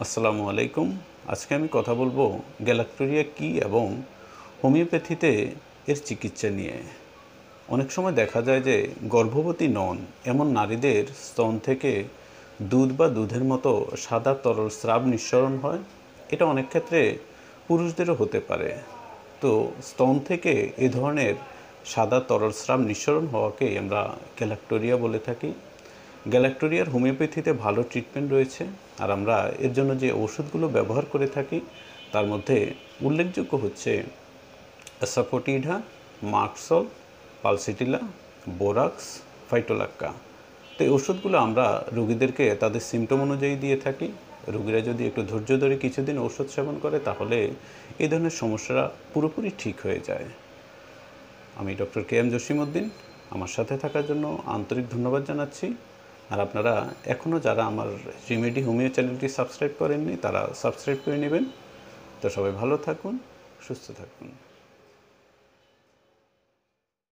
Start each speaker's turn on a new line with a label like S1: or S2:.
S1: আসসালামু আলাইকুম। আজকে আমি কথা বলবো গ্যালাক্টোরিয়া কী এবং হোমিওপ্যাথিতে এর চিকিৎসা নিয়ে। অনেক সময় দেখা যায় যে গর্ভবতী নন এমন নারীদের স্তন থেকে দুধ বা দুধের মতো সাদা তরল স্রাব নিঃসরণ হয়। এটা অনেক ক্ষেত্রে পুরুষদেরও হতে পারে। তো স্তন থেকে এ ধরনের সাদা তরল স্রাব নিঃসরণ হওয়াকেই আমরা গ্যালাক্টোরিয়া বলে থাকি। গ্যালাক্টোরিয়ার হোমিওপ্যাথিতে ভালো ট্রিটমেন্ট রয়েছে, আর আমরা এর জন্য যে ওষুধগুলো ব্যবহার করে থাকি তার মধ্যে উল্লেখযোগ্য হচ্ছে অ্যাসাফোটিডা, মার্কসল, পালসিটিলা, বোরাক্স, ফাইটোলাক্কা। তো এই ওষুধগুলো আমরা রোগীদেরকে তাদের সিমটম অনুযায়ী দিয়ে থাকি। রোগীরা যদি একটু ধৈর্য ধরে কিছুদিন ওষুধ সেবন করে তাহলে এই ধরনের সমস্যাটা পুরোপুরি ঠিক হয়ে যায়। আমি ডক্টর কে এম জসিমউদ্দিন। আমার সাথে থাকার জন্য আন্তরিক ধন্যবাদ জানাচ্ছি। আর আপনারা এখনও যারা আমার রিমেডি হোমিও চ্যানেলটি সাবস্ক্রাইব করেননি তারা সাবস্ক্রাইব করে নেবেন। তো সবাই ভালো থাকুন, সুস্থ থাকুন।